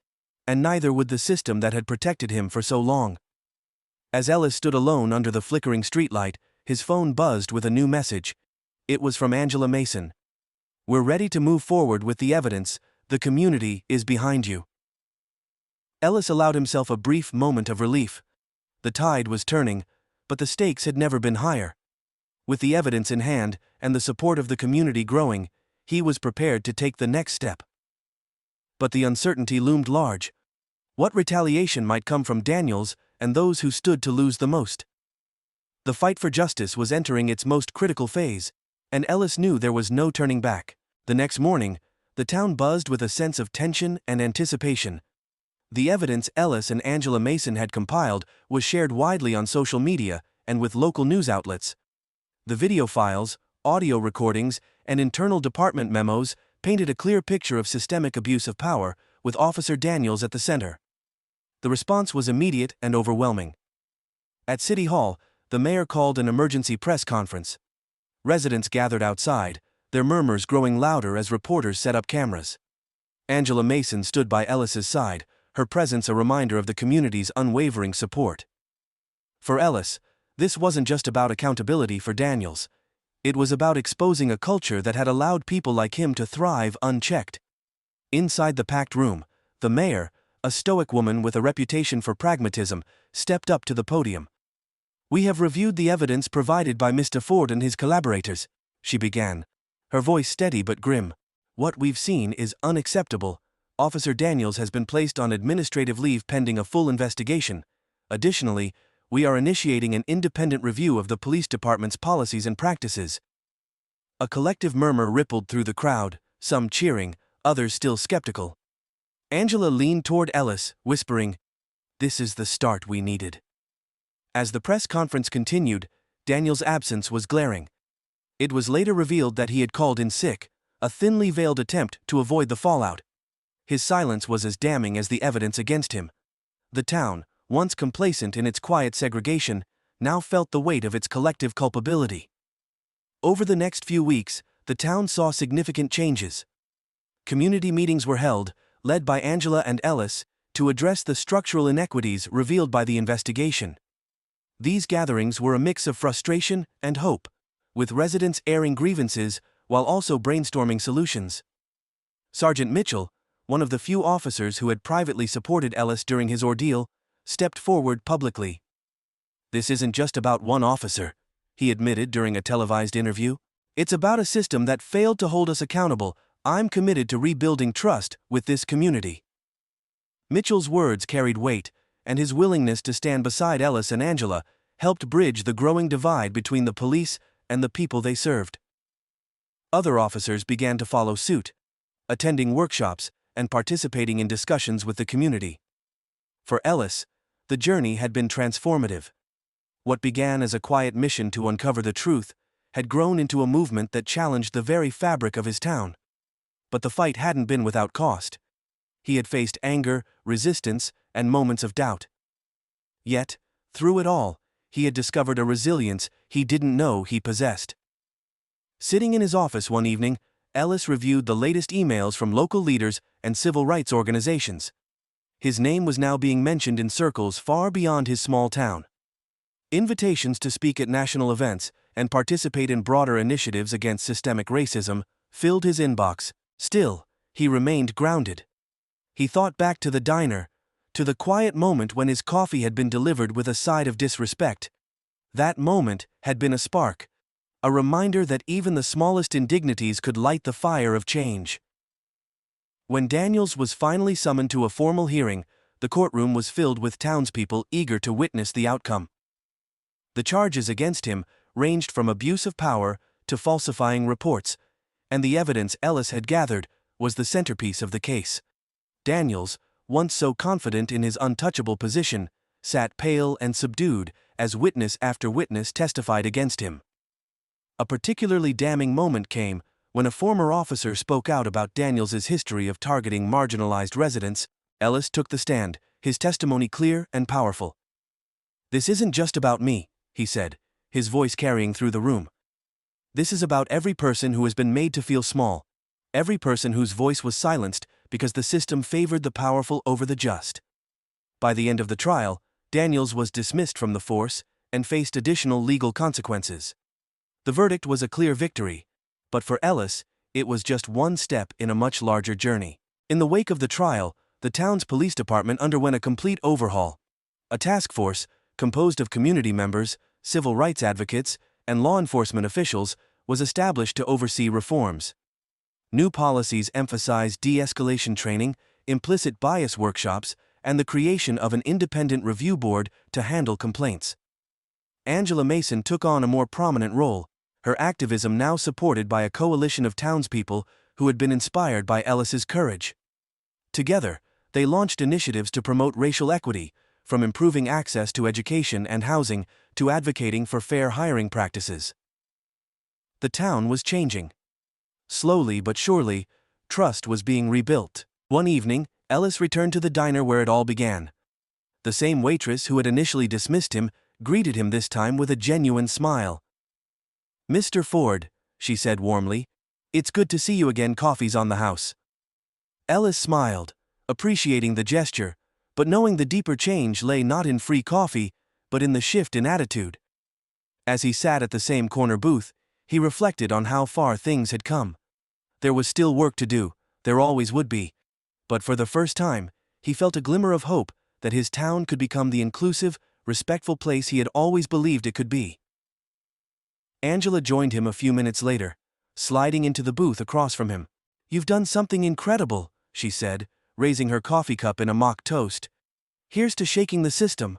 and neither would the system that had protected him for so long. As Ellis stood alone under the flickering streetlight, his phone buzzed with a new message. It was from Angela Mason. We're ready to move forward with the evidence. The community is behind you. Ellis allowed himself a brief moment of relief. The tide was turning, but the stakes had never been higher. With the evidence in hand and the support of the community growing, he was prepared to take the next step. But the uncertainty loomed large. What retaliation might come from Daniels and those who stood to lose the most? The fight for justice was entering its most critical phase, and Ellis knew there was no turning back. The next morning, the town buzzed with a sense of tension and anticipation. The evidence Ellis and Angela Mason had compiled was shared widely on social media and with local news outlets. The video files, audio recordings, and internal department memos painted a clear picture of systemic abuse of power, with Officer Daniels at the center. The response was immediate and overwhelming. At City Hall, the mayor called an emergency press conference. Residents gathered outside, their murmurs growing louder as reporters set up cameras. Angela Mason stood by Ellis's side, her presence a reminder of the community's unwavering support. For Ellis, this wasn't just about accountability for Daniels. It was about exposing a culture that had allowed people like him to thrive unchecked. Inside the packed room, the mayor, a stoic woman with a reputation for pragmatism, stepped up to the podium. "We have reviewed the evidence provided by Mr. Ford and his collaborators," she began, her voice steady but grim. "What we've seen is unacceptable. Officer Daniels has been placed on administrative leave pending a full investigation. Additionally, we are initiating an independent review of the police department's policies and practices." A collective murmur rippled through the crowd, some cheering, others still skeptical. Angela leaned toward Ellis, whispering, "This is the start we needed." As the press conference continued, Daniels' absence was glaring. It was later revealed that he had called in sick, a thinly veiled attempt to avoid the fallout. His silence was as damning as the evidence against him. The town, once complacent in its quiet segregation, now felt the weight of its collective culpability. Over the next few weeks, the town saw significant changes. Community meetings were held, led by Angela and Ellis, to address the structural inequities revealed by the investigation. These gatherings were a mix of frustration and hope, with residents airing grievances while also brainstorming solutions. Sergeant Mitchell, one of the few officers who had privately supported Ellis during his ordeal, stepped forward publicly. "This isn't just about one officer," he admitted during a televised interview. "It's about a system that failed to hold us accountable. I'm committed to rebuilding trust with this community." Mitchell's words carried weight, and his willingness to stand beside Ellis and Angela helped bridge the growing divide between the police and the people they served. Other officers began to follow suit, attending workshops and participating in discussions with the community. For Ellis, the journey had been transformative. What began as a quiet mission to uncover the truth had grown into a movement that challenged the very fabric of his town. But the fight hadn't been without cost. He had faced anger, resistance, and moments of doubt. Yet, through it all, he had discovered a resilience he didn't know he possessed. Sitting in his office one evening, Ellis reviewed the latest emails from local leaders and civil rights organizations. His name was now being mentioned in circles far beyond his small town. Invitations to speak at national events and participate in broader initiatives against systemic racism filled his inbox. Still, he remained grounded. He thought back to the diner, to the quiet moment when his coffee had been delivered with a side of disrespect. That moment had been a spark, a reminder that even the smallest indignities could light the fire of change. When Daniels was finally summoned to a formal hearing, the courtroom was filled with townspeople eager to witness the outcome. The charges against him ranged from abuse of power to falsifying reports, and the evidence Ellis had gathered was the centerpiece of the case. Daniels, once so confident in his untouchable position, sat pale and subdued as witness after witness testified against him. A particularly damning moment came when a former officer spoke out about Daniels's history of targeting marginalized residents. Ellis took the stand, his testimony clear and powerful. "This isn't just about me," he said, his voice carrying through the room. "This is about every person who has been made to feel small, every person whose voice was silenced because the system favored the powerful over the just." By the end of the trial, Daniels was dismissed from the force and faced additional legal consequences. The verdict was a clear victory, but for Ellis, it was just one step in a much larger journey. In the wake of the trial, the town's police department underwent a complete overhaul. A task force, composed of community members, civil rights advocates, and law enforcement officials, was established to oversee reforms. New policies emphasized de-escalation training, implicit bias workshops, and the creation of an independent review board to handle complaints. Angela Mason took on a more prominent role, her activism now supported by a coalition of townspeople who had been inspired by Ellis's courage. Together, they launched initiatives to promote racial equity, from improving access to education and housing to advocating for fair hiring practices. The town was changing. Slowly but surely, trust was being rebuilt. One evening, Ellis returned to the diner where it all began. The same waitress who had initially dismissed him greeted him this time with a genuine smile. "Mr. Ford," she said warmly, "it's good to see you again. Coffee's on the house." Ellis smiled, appreciating the gesture, but knowing the deeper change lay not in free coffee, but in the shift in attitude. As he sat at the same corner booth, he reflected on how far things had come. There was still work to do, there always would be. But for the first time, he felt a glimmer of hope that his town could become the inclusive, respectful place he had always believed it could be. Angela joined him a few minutes later, sliding into the booth across from him. "You've done something incredible," she said, raising her coffee cup in a mock toast. "Here's to shaking the system."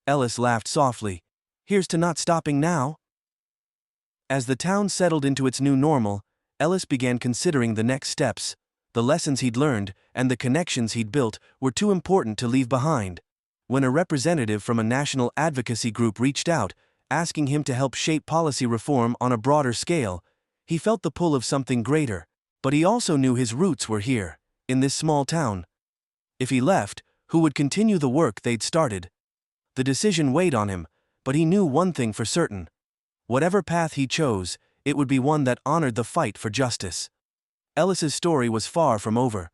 Ellis laughed softly. "Here's to not stopping now." As the town settled into its new normal, Ellis began considering the next steps. The lessons he'd learned and the connections he'd built were too important to leave behind. When a representative from a national advocacy group reached out, asking him to help shape policy reform on a broader scale, he felt the pull of something greater. But he also knew his roots were here, in this small town. If he left, who would continue the work they'd started? The decision weighed on him, but he knew one thing for certain. Whatever path he chose, it would be one that honored the fight for justice. Ellis's story was far from over.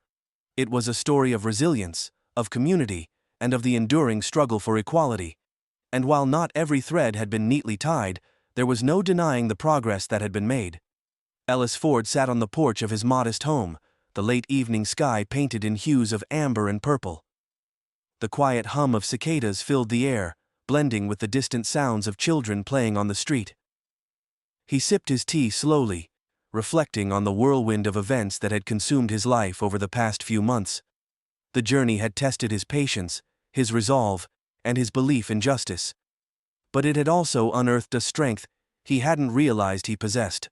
It was a story of resilience, of community, and of the enduring struggle for equality. And while not every thread had been neatly tied, there was no denying the progress that had been made. Ellis Ford sat on the porch of his modest home, the late evening sky painted in hues of amber and purple. The quiet hum of cicadas filled the air, blending with the distant sounds of children playing on the street. He sipped his tea slowly, reflecting on the whirlwind of events that had consumed his life over the past few months. The journey had tested his patience, his resolve, and his belief in justice. But it had also unearthed a strength he hadn't realized he possessed.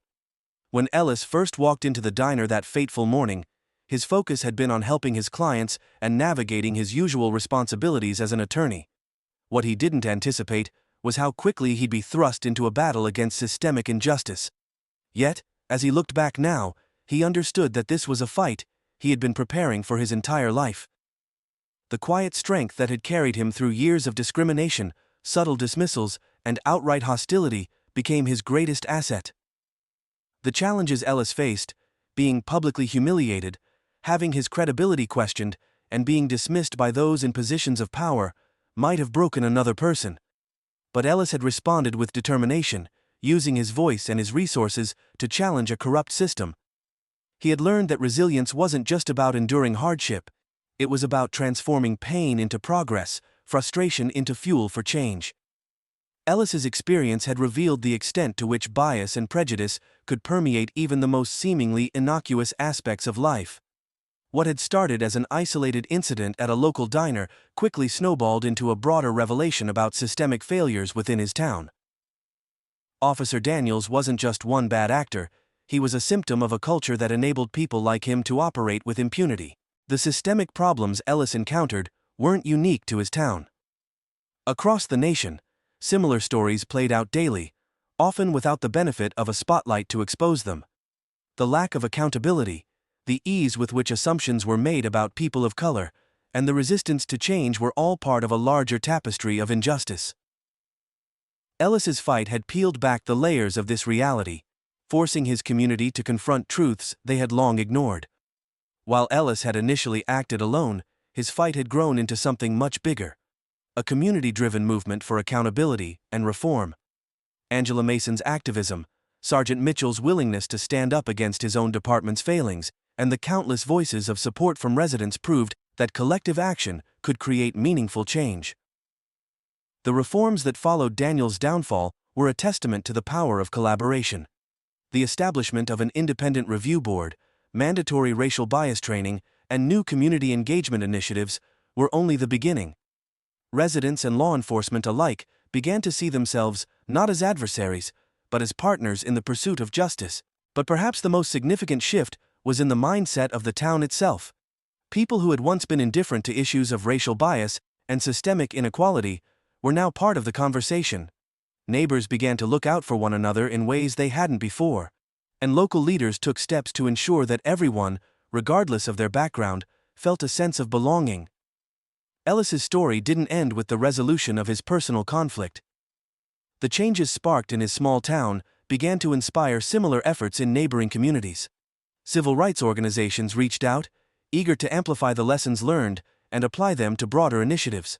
When Ellis first walked into the diner that fateful morning, his focus had been on helping his clients and navigating his usual responsibilities as an attorney. What he didn't anticipate was how quickly he'd be thrust into a battle against systemic injustice. Yet, as he looked back now, he understood that this was a fight he had been preparing for his entire life. The quiet strength that had carried him through years of discrimination, subtle dismissals, and outright hostility became his greatest asset. The challenges Ellis faced, being publicly humiliated, having his credibility questioned, and being dismissed by those in positions of power, might have broken another person. But Ellis had responded with determination, using his voice and his resources to challenge a corrupt system. He had learned that resilience wasn't just about enduring hardship, it was about transforming pain into progress, frustration into fuel for change. Ellis's experience had revealed the extent to which bias and prejudice could permeate even the most seemingly innocuous aspects of life. What had started as an isolated incident at a local diner quickly snowballed into a broader revelation about systemic failures within his town. Officer Daniels wasn't just one bad actor, he was a symptom of a culture that enabled people like him to operate with impunity. The systemic problems Ellis encountered weren't unique to his town. Across the nation, similar stories played out daily, often without the benefit of a spotlight to expose them. The lack of accountability, the ease with which assumptions were made about people of color, and the resistance to change were all part of a larger tapestry of injustice. Ellis's fight had peeled back the layers of this reality, forcing his community to confront truths they had long ignored. While Ellis had initially acted alone, his fight had grown into something much bigger, a community-driven movement for accountability and reform. Angela Mason's activism, Sergeant Mitchell's willingness to stand up against his own department's failings, and the countless voices of support from residents proved that collective action could create meaningful change. The reforms that followed Daniels' downfall were a testament to the power of collaboration. The establishment of an independent review board, mandatory racial bias training, and new community engagement initiatives were only the beginning. Residents and law enforcement alike began to see themselves not as adversaries, but as partners in the pursuit of justice. But perhaps the most significant shift was in the mindset of the town itself. People who had once been indifferent to issues of racial bias and systemic inequality were now part of the conversation. Neighbors began to look out for one another in ways they hadn't before, and local leaders took steps to ensure that everyone, regardless of their background, felt a sense of belonging. Ellis's story didn't end with the resolution of his personal conflict. The changes sparked in his small town began to inspire similar efforts in neighboring communities. Civil rights organizations reached out, eager to amplify the lessons learned and apply them to broader initiatives.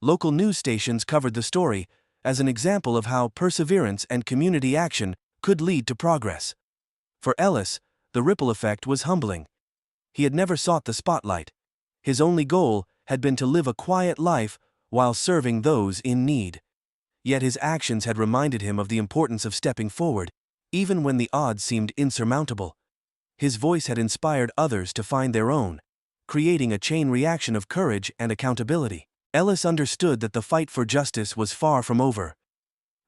Local news stations covered the story as an example of how perseverance and community action could lead to progress. For Ellis, the ripple effect was humbling. He had never sought the spotlight. His only goal had been to live a quiet life while serving those in need. Yet his actions had reminded him of the importance of stepping forward, even when the odds seemed insurmountable. His voice had inspired others to find their own, creating a chain reaction of courage and accountability. Ellis understood that the fight for justice was far from over.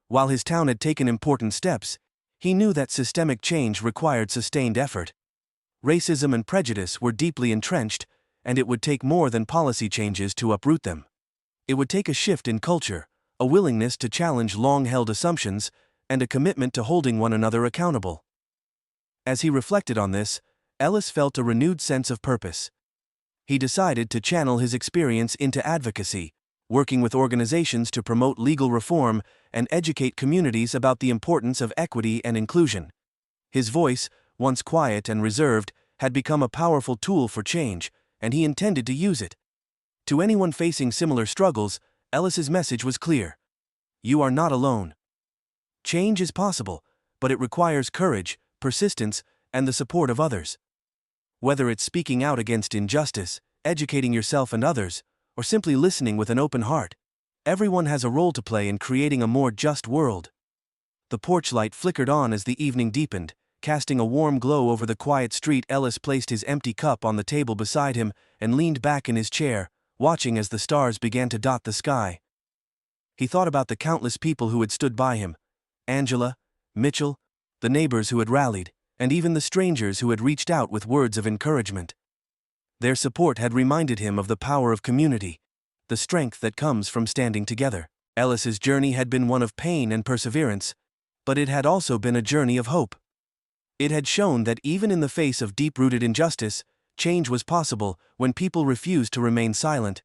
While his town had taken important steps, he knew that systemic change required sustained effort. Racism and prejudice were deeply entrenched, and it would take more than policy changes to uproot them. It would take a shift in culture, a willingness to challenge long-held assumptions, and a commitment to holding one another accountable. As he reflected on this, Ellis felt a renewed sense of purpose. He decided to channel his experience into advocacy, working with organizations to promote legal reform and educate communities about the importance of equity and inclusion. His voice, once quiet and reserved, had become a powerful tool for change, and he intended to use it. To anyone facing similar struggles, Ellis's message was clear. You are not alone. Change is possible, but it requires courage, persistence, and the support of others. Whether it's speaking out against injustice, educating yourself and others, or simply listening with an open heart, everyone has a role to play in creating a more just world. The porch light flickered on as the evening deepened, casting a warm glow over the quiet street. Ellis placed his empty cup on the table beside him and leaned back in his chair, watching as the stars began to dot the sky. He thought about the countless people who had stood by him: Angela, Mitchell, the neighbors who had rallied, and even the strangers who had reached out with words of encouragement. Their support had reminded him of the power of community, the strength that comes from standing together. Ellis's journey had been one of pain and perseverance, but it had also been a journey of hope. It had shown that even in the face of deep-rooted injustice, change was possible when people refused to remain silent.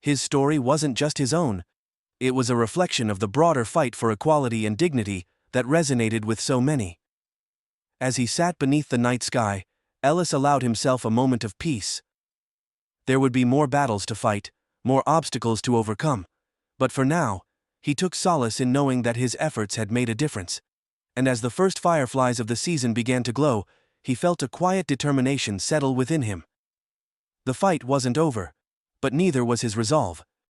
His story wasn't just his own. It was a reflection of the broader fight for equality and dignity that resonated with so many. As he sat beneath the night sky, Ellis allowed himself a moment of peace. There would be more battles to fight, more obstacles to overcome, but for now, he took solace in knowing that his efforts had made a difference. And as the first fireflies of the season began to glow, he felt a quiet determination settle within him. The fight wasn't over, but neither was his resolve.